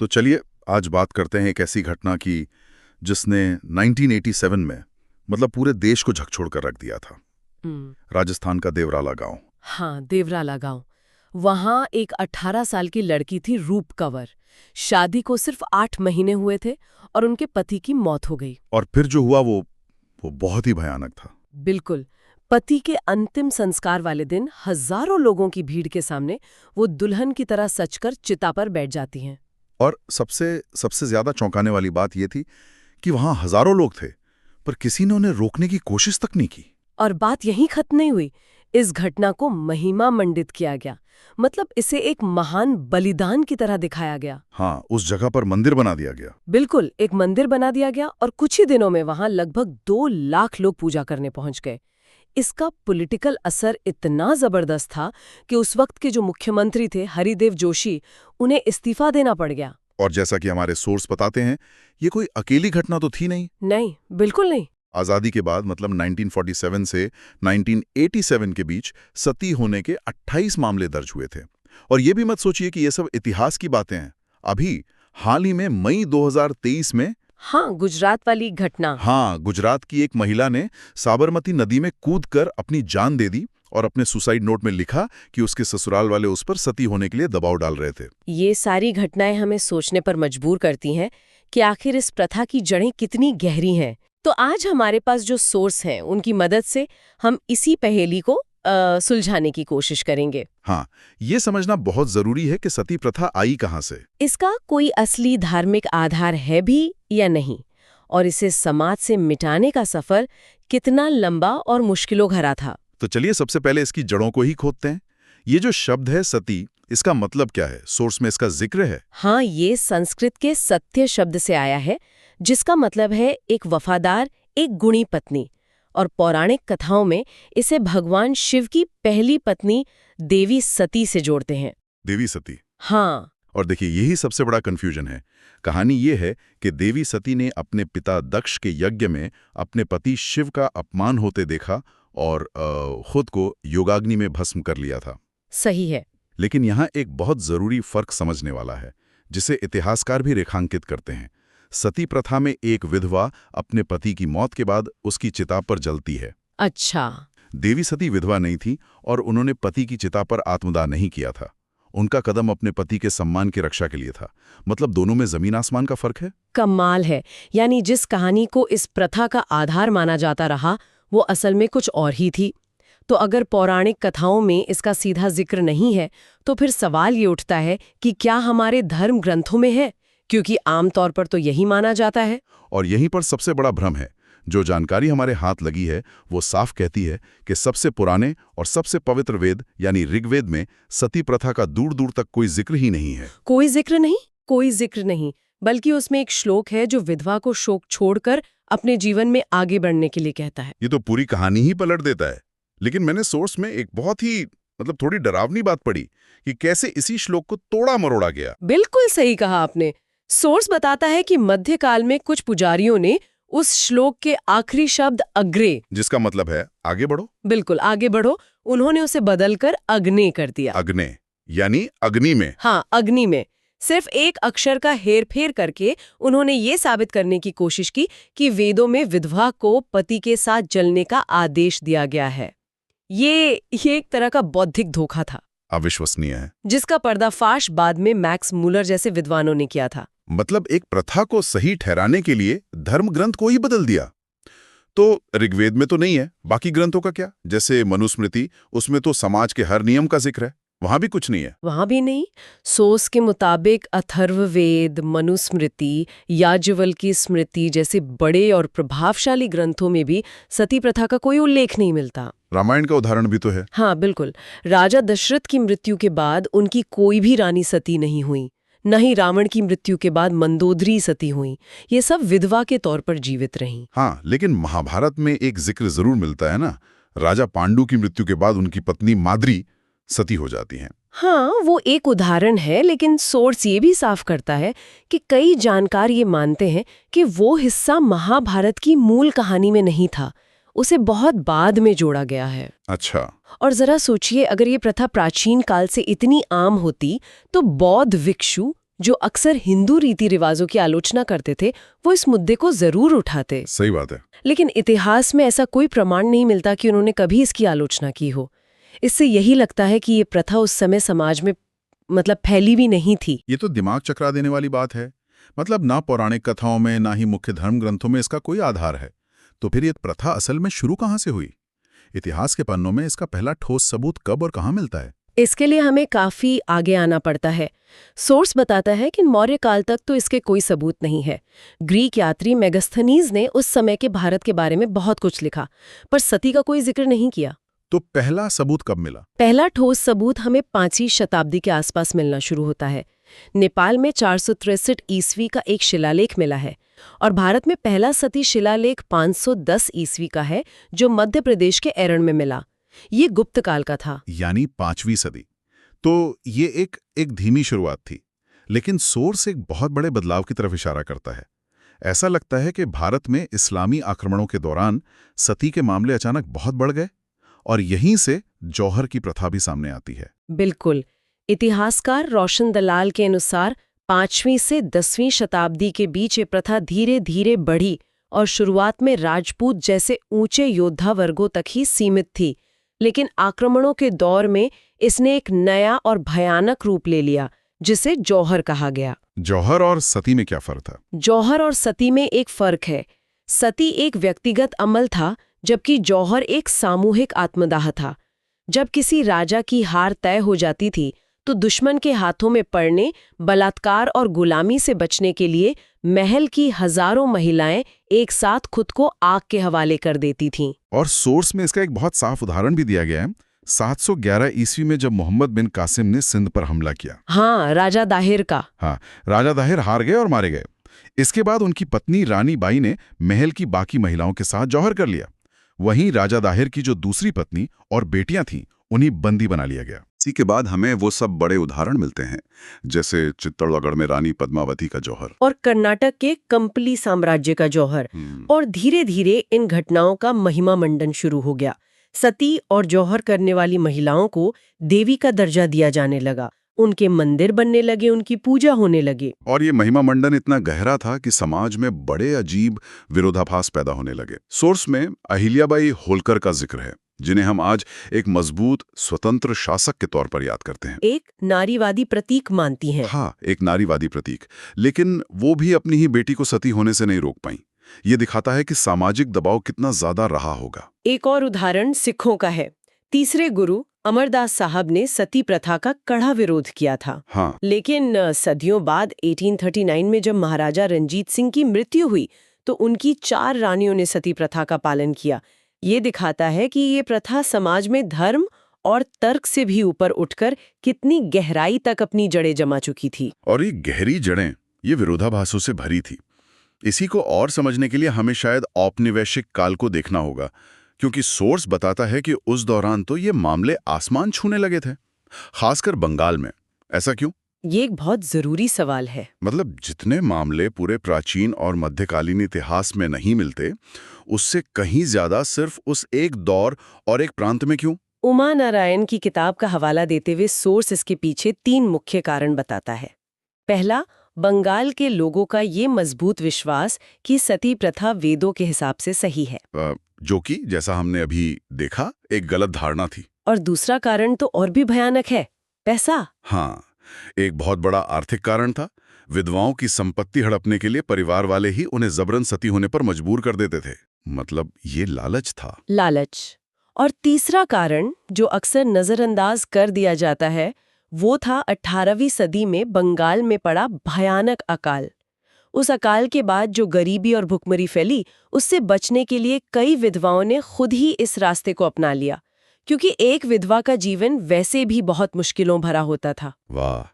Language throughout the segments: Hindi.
तो चलिए आज बात करते हैं एक ऐसी घटना की जिसने 1987 में मतलब पूरे देश को झकझोर कर रख दिया था। राजस्थान का देवराला गांव। हाँ, देवराला गांव। वहां एक 18 साल की लड़की थी, रूप कंवर। शादी को सिर्फ 8 महीने हुए थे और उनके पति की मौत हो गई। और फिर जो हुआ वो बहुत ही भयानक था। बिल्कुल। पति के अंतिम संस्कार वाले दिन हजारों लोगों की भीड़ के सामने वो दुल्हन की तरह सजकर चिता पर बैठ जाती हैं। और सबसे सबसे ज्यादा चौंकाने वाली बात यह थी कि वहां हजारों लोग थे पर किसी ने उन्हें रोकने की कोशिश तक नहीं की। और बात यहीं खत्म नहीं हुई। इस घटना को महिमा मंडित किया गया, मतलब इसे एक महान बलिदान की तरह दिखाया गया। हाँ, उस जगह पर मंदिर बना दिया गया। बिल्कुल, एक मंदिर बना दिया गया और कुछ ही दिनों में वहां लगभग 2 लाख लोग पूजा करने पहुंच गए। इसका पॉलिटिकल असर इतना जबरदस्त था कि उस वक्त के जो मुख्यमंत्री थे, हरिदेव जोशी, उन्हें इस्तीफा देना पड़ गया। और जैसा कि हमारे सोर्स बताते हैं, ये कोई अकेली घटना तो थी नहीं। नहीं, बिल्कुल नहीं। आज़ादी के बाद मतलब 1947 से 1987 के बीच सती होने के 28 मामले दर्ज हुए थे। और ये भी मत सोचिए कि ये सब इतिहास की बातें हैं। अभी हाल ही में मई 2023 में हाँ, गुजरात वाली घटना। हाँ, गुजरात की एक महिला ने साबरमती नदी में कूदकर अपनी जान दे दी और अपने सुसाइड नोट में लिखा कि उसके ससुराल वाले उस पर सती होने के लिए दबाव डाल रहे थे। ये सारी घटनाएं हमें सोचने पर मजबूर करती हैं कि आखिर इस प्रथा की जड़ें कितनी गहरी हैं। तो आज हमारे पास जो सोर्स हैं, उनकी मदद से हम इसी पहेली को सुलझाने की कोशिश करेंगे। हाँ, ये समझना बहुत जरूरी है कि सती प्रथा आई कहाँ से, इसका कोई असली धार्मिक आधार है भी या नहीं, और इसे समाज से मिटाने का सफर कितना लंबा और मुश्किलों भरा था। तो चलिए सबसे पहले इसकी जड़ों को ही खोदते हैं। ये जो शब्द है सती, इसका मतलब क्या है? सोर्स में इसका जिक्र है? हाँ, ये संस्कृत के सत्य शब्द से आया है, जिसका मतलब है एक वफादार, एक गुणी पत्नी। और पौराणिक कथाओं में इसे भगवान शिव की पहली पत्नी देवी सती से जोड़ते हैं। देवी सती। हाँ। और देखिए यही सबसे बड़ा कंफ्यूजन है। कहानी ये है कि देवी सती ने अपने पिता दक्ष के यज्ञ में अपने पति शिव का अपमान होते देखा और खुद को योगाग्नि में भस्म कर लिया था। सही है। लेकिन यहाँ एक बहुत जरूरी फर्क समझने वाला है, जिसे इतिहासकार भी रेखांकित करते हैं। सती प्रथा में एक विधवा अपने पति की मौत के बाद उसकी चिता पर जलती है। अच्छा। देवी सती विधवा नहीं थी और उन्होंने पति की चिता पर आत्मदाह नहीं किया था। उनका कदम अपने पति के सम्मान की रक्षा के लिए था। मतलब दोनों में जमीन आसमान का फर्क है। कमाल है। यानी जिस कहानी को इस प्रथा का आधार माना जाता रहा, वो असल में कुछ और ही थी। तो अगर पौराणिक कथाओं में इसका सीधा जिक्र नहीं है, तो फिर सवाल ये उठता है कि क्या हमारे धर्म ग्रंथों में है? क्योंकि आमतौर पर तो यही माना जाता है। और यहीं पर सबसे बड़ा भ्रम है। जो जानकारी हमारे हाथ लगी है वो साफ कहती है कि सबसे पुराने और सबसे पवित्र वेद यानी ऋग्वेद में सती प्रथा का दूर दूर तक कोई जिक्र ही नहीं है। कोई जिक्र नहीं? कोई जिक्र नहीं, बल्कि उसमें एक श्लोक है जो विधवा को शोक छोड़कर अपने जीवन में आगे बढ़ने के लिए कहता है। ये तो पूरी कहानी ही पलट देता है। लेकिन मैंने सोर्स में एक बहुत ही थोड़ी डरावनी बात पढ़ी कि कैसे इसी श्लोक को तोड़ा मरोड़ा गया। बिल्कुल सही कहा आपने। सोर्स बताता है कि मध्यकाल में कुछ पुजारियों ने उस श्लोक के आखिरी शब्द अग्रे, जिसका मतलब है आगे बढ़ो, बिल्कुल आगे बढ़ो, उन्होंने उसे बदलकर अग्ने कर दिया। अग्ने यानी अग्नि में। हाँ, अग्नि में। सिर्फ एक अक्षर का हेरफेर करके उन्होंने ये साबित करने की कोशिश की कि वेदों में विधवा को पति के साथ जलने का आदेश दिया गया है। ये एक तरह का बौद्धिक धोखा था। अविश्वसनीय है। जिसका पर्दाफाश बाद में मैक्स मूलर जैसे विद्वानों ने किया था। मतलब एक प्रथा को सही ठहराने के लिए धर्म ग्रंथ को ही बदल दिया। तो ऋग्वेद में तो नहीं है, बाकी ग्रंथों का क्या? जैसे मनुस्मृति, उसमें तो समाज के हर नियम का जिक्र है, वहां भी कुछ नहीं है। वहां भी नहीं। सोस के मुताबिक अथर्ववेद, मनुस्मृति, याज्ञवल्क्य स्मृति जैसे बड़े और प्रभावशाली ग्रंथों में भी सती प्रथा का कोई उल्लेख नहीं मिलता। रामायण का उदाहरण भी तो है। हाँ बिल्कुल। राजा दशरथ की मृत्यु के बाद उनकी कोई भी रानी सती नहीं हुई, न ही रावण की मृत्यु के बाद मंदोदरी सती हुई। ये सब विधवा के तौर पर जीवित रहीं। हाँ, लेकिन महाभारत में एक जिक्र जरूर मिलता है ना। राजा पांडु की मृत्यु के बाद उनकी पत्नी माद्री सती हो जाती हैं। हाँ, वो एक उदाहरण है, लेकिन सोर्स ये भी साफ करता है कि कई जानकार ये मानते हैं कि वो हिस्सा महाभारत की मूल कहानी में नहीं था, उसे बहुत बाद में जोड़ा गया है। अच्छा। और जरा सोचिए, अगर ये प्रथा प्राचीन काल से इतनी आम होती तो बौद्ध भिक्षु जो अक्सर हिंदू रीति रिवाजों की आलोचना करते थे, वो इस मुद्दे को जरूर उठाते। सही बात है। लेकिन इतिहास में ऐसा कोई प्रमाण नहीं मिलता कि उन्होंने कभी इसकी आलोचना की हो। इससे यही लगता है कि ये प्रथा उस समय समाज में फैली भी नहीं थी। ये तो दिमाग चकरा देने वाली बात है। मतलब ना पौराणिक कथाओं में ना ही मुख्य धर्म ग्रंथों में इसका कोई आधार है। तो फिर ये प्रथा असल में शुरू कहाँ से हुई? इतिहास के पन्नों में इसका पहला ठोस सबूत कब और कहाँ मिलता है? इसके लिए हमें काफी आगे आना पड़ता है। सोर्स बताता है कि मौर्य काल तक तो इसके कोई सबूत नहीं है। ग्रीक यात्री मेगास्थनीज ने उस समय के भारत के बारे में बहुत कुछ लिखा, पर सती का कोई जिक्र नहीं किया। तो पहला सबूत कब मिला? पहला ठोस सबूत हमें 5वीं शताब्दी के आसपास मिलना शुरू होता है। नेपाल में 463 ईस्वी का एक शिलालेख मिला है, और भारत में पहला सती शिलालेख 510 ईस्वी का है, जो मध्य प्रदेश के एरण में मिला। ये गुप्त काल का था, यानी 5वीं सदी। तो ये एक धीमी शुरुआत थी, लेकिन सोर्स एक बहुत बड़े बदलाव की तरफ इशारा करता है। ऐसा लगता है कि भारत में इस्लामी आक्रमणों के दौरान सती के मामले अचानक बहुत बढ़ गए, और यहीं से जौहर की प्रथा भी सामने आती है। बिल्कुल। इतिहासकार रोशन दलाल के अनुसार 5वीं से 10वीं शताब्दी के बीच ये प्रथा धीरे धीरे बढ़ी, और शुरुआत में राजपूत जैसे ऊंचे योद्धा वर्गों तक ही सीमित थी। लेकिन आक्रमणों के दौर में इसने एक नया और भयानक रूप ले लिया, जिसे जौहर कहा गया। जौहर और सती में क्या फर्क था? जौहर और सती में एक फर्क है। सती एक व्यक्तिगत अमल था, जबकि जौहर एक सामूहिक आत्मदाह था। जब किसी राजा की हार तय हो जाती थी, तो दुश्मन के हाथों में पड़ने, बलात्कार और गुलामी से बचने के लिए महल की हजारों महिलाएं एक साथ खुद को आग के हवाले कर देती थीं। और सोर्स में इसका एक बहुत साफ उदाहरण भी दिया गया है। 711 ईस्वी में जब मोहम्मद बिन कासिम ने सिंध पर हमला किया। हाँ, राजा दाहिर का। हाँ, राजा दाहिर हार गए और मारे गए। इसके बाद उनकी पत्नी रानी बाई ने महल की बाकी महिलाओं के साथ जौहर कर लिया। वहीं राजा दाहिर की जो दूसरी पत्नी और बेटियां थीं, उन्हीं बंदी बना लिया गया। इसी के बाद हमें वो सब बड़े उदाहरण मिलते हैं, जैसे चित्तौड़गढ़ में रानी पद्मावती का जौहर और कर्नाटक के कंपली साम्राज्य का जौहर। और धीरे धीरे इन घटनाओं का महिमा मंडन शुरू हो गया। सती और जौहर करने वाली महिलाओं को देवी का दर्जा दिया जाने लगा, उनके मंदिर बनने लगे, उनकी पूजा होने लगे। और ये महिमा मंडन इतना गहरा था कि समाज में बड़े अजीब विरोधाभास पैदा होने लगे। सोर्स में अहिल्याबाई होलकर का जिक्र है, जिन्हें हम आज एक मजबूत स्वतंत्र शासक के तौर पर याद करते हैं। एक नारीवादी प्रतीक मानती हैं। हाँ, एक नारीवादी प्रतीक। लेकिन वो भी अपनी ही बेटी को सती होने से नहीं रोक पाई। ये दिखाता है कि सामाजिक दबाव कितना ज्यादा रहा होगा। एक और उदाहरण सिखों का है। तीसरे गुरु अमरदास साहब ने सती प्रथा का कड़ा विरोध किया था। हाँ। लेकिन सदियों बाद 1839 में जब महाराजा रंजीत सिंह की मृत्यु हुई, तो उनकी 4 रानियों ने सती प्रथा का पालन किया। ये दिखाता है कि ये प्रथा समाज में धर्म और तर्क से भी ऊपर उठकर कितनी गहराई तक अपनी जड़ें जमा चुकी थी। और ये गहरी जड़ें ये विरोधाभासों से भरी थी। इसी को और समझने के लिए हमें शायद औपनिवेशिक काल को देखना होगा, क्योंकि सोर्स बताता है कि उस दौरान तो ये मामले आसमान छूने लगे थे, खासकर बंगाल में। ऐसा क्यों? ये एक बहुत जरूरी सवाल है। मतलब जितने मामले पूरे प्राचीन और मध्यकालीन इतिहास में नहीं मिलते, उससे कहीं ज्यादा सिर्फ उस एक दौर और एक प्रांत में क्यों? उमा नारायण की किताब का हवाला देते हुए सोर्स इसके पीछे 3 मुख्य कारण बताता है। पहला, बंगाल के लोगों का ये मजबूत विश्वास कि सती प्रथा वेदों के हिसाब से सही है, जो कि जैसा हमने अभी देखा एक गलत धारणा थी। और दूसरा कारण तो और भी भयानक है, पैसा। हाँ, एक बहुत बड़ा आर्थिक कारण था। विधवाओं की संपत्ति हड़पने के लिए परिवार वाले ही उन्हें जबरन सती होने पर मजबूर कर देते थे। मतलब ये लालच था। लालच। और तीसरा कारण जो अक्सर नजरअंदाज कर दिया जाता है, वो था 18वीं सदी में बंगाल में पड़ा भयानक अकाल। उस अकाल के बाद जो गरीबी और भुखमरी फैली, उससे बचने के लिए कई विधवाओं ने खुद ही इस रास्ते को अपना लिया, क्योंकि एक विधवा का जीवन वैसे भी बहुत मुश्किलों भरा होता था। वाह,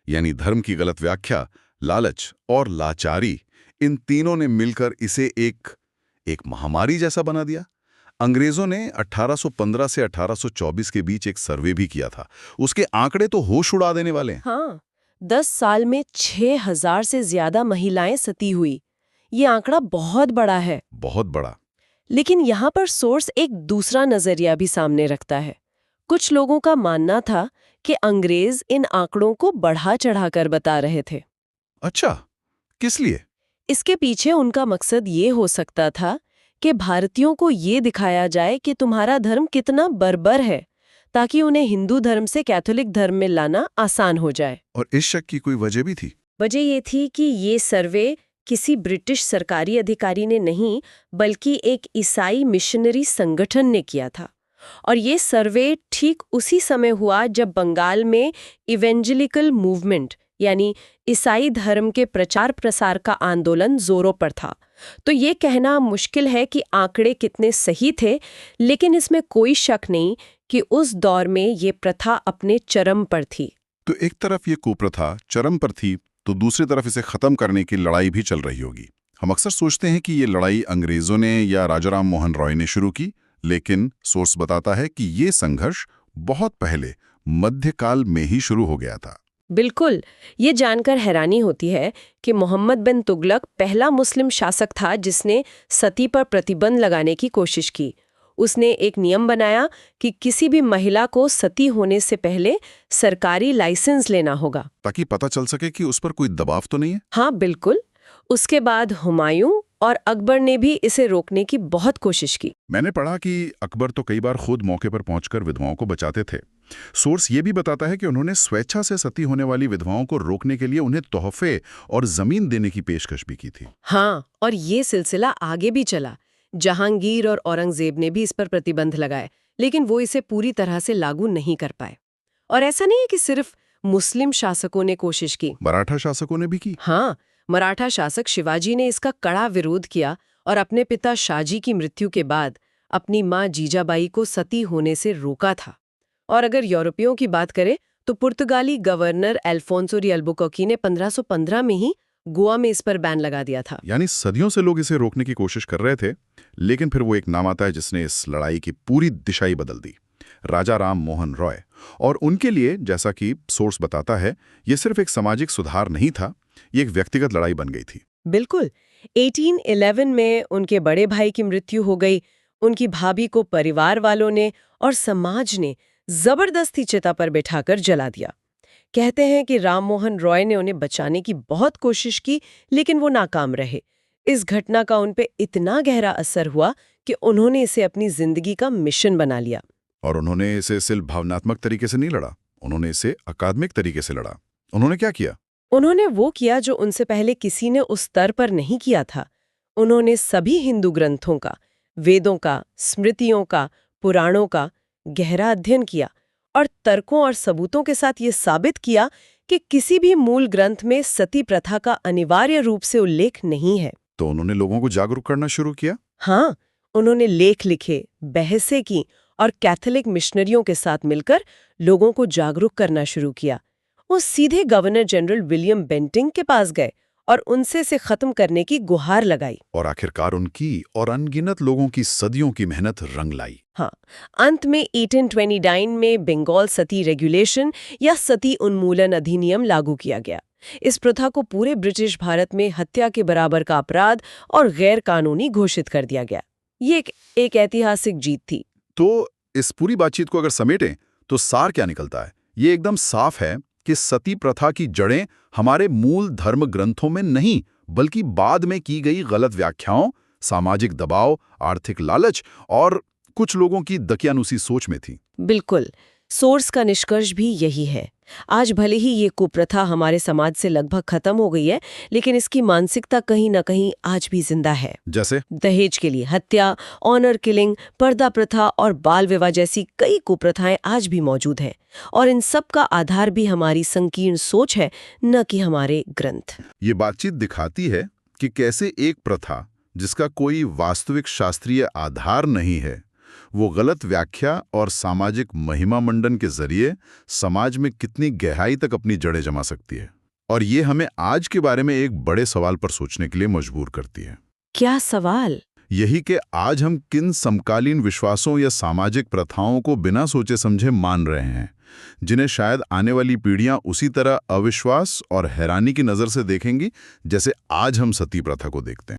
यानी धर्म की गलत व्याख्या, लालच और लाचारी, इन तीनों ने मिलकर इसे एक महामारी जैसा बना दिया। अंग्रेजों ने 1815 से 1824 के बीच एक सर्वे भी किया था। उसके आंकड़े तो होश उड़ा देने वाले हैं। हाँ, 10 साल में 6000 से ज्यादा महिलाएं सती हुई। ये आंकड़ा बहुत बड़ा है। बहुत बड़ा। लेकिन यहाँ पर सोर्स एक दूसरा नजरिया भी सामने रखता है। कुछ लोगों का मानना था कि अंग्रेज इन आंकड़ों को बढ़ा चढ़ाकर बता रहे थे। अच्छा, किस लिए? इसके पीछे उनका मकसद ये हो सकता था कि भारतीयों को ये दिखाया जाए कि तुम्हारा धर्म कितना बर्बर है, ताकि उन्हें हिंदू धर्म से कैथोलिक धर्म में लाना आसान हो जाए। और इस शक की कोई वजह भी थी? वजह ये थी कि ये सर्वे किसी ब्रिटिश सरकारी अधिकारी ने नहीं, बल्कि एक ईसाई मिशनरी संगठन ने किया था। और ये सर्वे ठीक उसी समय हुआ जब बंगाल में इवेंजेलिकल मूवमेंट यानी ईसाई धर्म के प्रचार प्रसार का आंदोलन जोरों पर था। तो ये कहना मुश्किल है कि आंकड़े कितने सही थे, लेकिन इसमें कोई शक नहीं कि उस दौर में ये प्रथा अपने चरम पर थी। तो एक तरफ ये कुप्रथा चरम पर थी, तो दूसरी तरफ इसे खत्म करने की लड़ाई भी चल रही होगी। हम अक्सर सोचते हैं कि ये लड़ाई अंग्रेजों ने या राजा राम मोहन रॉय ने शुरू की, लेकिन सोर्स बताता है कि ये संघर्ष बहुत पहले मध्यकाल में ही शुरू हो गया था। बिल्कुल, ये जानकर हैरानी होती है कि मोहम्मद बिन तुगलक पहला मुस्लिम शासक था जिसने सती पर प्रतिबंध लगाने की कोशिश की। उसने एक नियम बनाया कि किसी भी महिला को सती होने से पहले सरकारी लाइसेंस लेना होगा, ताकि पता चल सके कि उस पर कोई दबाव तो नहीं है। हाँ बिल्कुल। उसके बाद हुमायूं और अकबर ने भी इसे रोकने की बहुत कोशिश की। मैंने पढ़ा कि अकबर तो कई बार खुद मौके पर पहुंचकर विधवाओं को बचाते थे। सोर्स ये भी बताता है कि उन्होंने स्वेच्छा से सती होने वाली विधवाओं को रोकने के लिए उन्हें तोहफे और जमीन देने की पेशकश भी की थी। हाँ, और ये सिलसिला आगे भी चला। जहांगीर और औरंगजेब ने भी इस पर प्रतिबंध लगाए, लेकिन वो इसे पूरी तरह से लागू नहीं कर पाए। और ऐसा नहीं है कि सिर्फ मुस्लिम शासकों ने कोशिश की। मराठा शासकों ने भी की। हाँ, मराठा शासक शिवाजी ने इसका कड़ा विरोध किया और अपने पिता शाहजी की मृत्यु के बाद अपनी मां जीजाबाई को सती होने से रोका था। और अगर यूरोपियों की बात करें तो पुर्तगाली गवर्नर अल्फोंसो डी अल्बुकर्की ने 1515 में ही गोवा में इस पर बैन लगा दिया था। यानी सदियों से लोग इसे रोकने की कोशिश कर रहे थे, लेकिन फिर वो एक नाम आता है जिसने इस लड़ाई की पूरी दिशा ही बदल दी, राजा राम मोहन रॉय। और उनके लिए, जैसा कि सोर्स बताता है, ये सिर्फ एक सामाजिक सुधार नहीं था, ये एक व्यक्तिगत लड़ाई बन गई थी। बिल्कुल। 1811 में उनके बड़े भाई की मृत्यु हो गई। उनकी भाभी को परिवार वालों ने और समाज ने जबरदस्ती चिता पर बिठाकर जला दिया। कहते हैं कि राम मोहन रॉय ने उन्हें बचाने की बहुत कोशिश की, लेकिन वो नाकाम रहे। इस घटना का उन पे इतना गहरा असर हुआ कि उन्होंने इसे अपनी जिंदगी का मिशन बना लिया। और उन्होंने इसे सिर्फ भावनात्मक तरीके से नहीं लड़ा, उन्होंने इसे अकादमिक तरीके से लड़ा। उन्होंने क्या किया? उन्होंने वो किया जो उनसे पहले किसी ने उस स्तर पर नहीं किया था। उन्होंने सभी हिंदू ग्रंथों का, वेदों का, स्मृतियों का, पुराणों का गहरा अध्ययन किया और तर्कों और सबूतों के साथ ये साबित किया कि किसी भी मूल ग्रंथ में सती प्रथा का अनिवार्य रूप से उल्लेख नहीं है। तो उन्होंने लोगों को जागरूक करना शुरू किया। हाँ, उन्होंने लेख लिखे, बहसें की और कैथोलिक मिशनरियों के साथ मिलकर लोगों को जागरूक करना शुरू किया। वो सीधे गवर्नर जनरल विलियम बेंटिंग के पास गए और उनसे इसे खत्म करने की गुहार लगाई। और आखिरकार उनकी और अनगिनत लोगों की सदियों की मेहनत रंग लाई। हाँ, अंत में 1829 में बंगाल सती रेगुलेशन या सती उन्मूलन अधिनियम लागू किया गया। इस प्रथा को पूरे ब्रिटिश भारत में हत्या के बराबर का अपराध और गैर कानूनी घोषित कर दिया गया। ये एक ऐतिहासिक जीत थी। तो इस पूरी बातचीत को अगर समेटें तो सार क्या निकलता है? ये एकदम साफ है कि सती प्रथा की जड़ें हमारे मूल धर्म ग्रंथों में नहीं, बल्कि बाद में की गई गलत व्याख्याओं, सामाजिक दबाव, आर्थिक लालच और कुछ लोगों की दकियानुसी सोच में थी। बिल्कुल, सोर्स का निष्कर्ष भी यही है। आज भले ही ये कुप्रथा हमारे समाज से लगभग खत्म हो गई है, लेकिन इसकी मानसिकता कहीं न कहीं आज भी जिंदा है। जैसे दहेज के लिए हत्या, ऑनर किलिंग, पर्दा प्रथा और बाल विवाह जैसी कई कुप्रथाएं आज भी मौजूद हैं। और इन सब का आधार भी हमारी संकीर्ण सोच है, न कि हमारे ग्रंथ। ये बातचीत दिखाती है कि कैसे एक प्रथा जिसका कोई वास्तविक शास्त्रीय आधार नहीं है, वो गलत व्याख्या और सामाजिक महिमा मंडन के जरिए समाज में कितनी गहराई तक अपनी जड़ें जमा सकती है। और ये हमें आज के बारे में एक बड़े सवाल पर सोचने के लिए मजबूर करती है। क्या सवाल? यही कि आज हम किन समकालीन विश्वासों या सामाजिक प्रथाओं को बिना सोचे समझे मान रहे हैं, जिन्हें शायद आने वाली पीढ़ियां उसी तरह अविश्वास और हैरानी की नज़र से देखेंगी जैसे आज हम सती प्रथा को देखते हैं।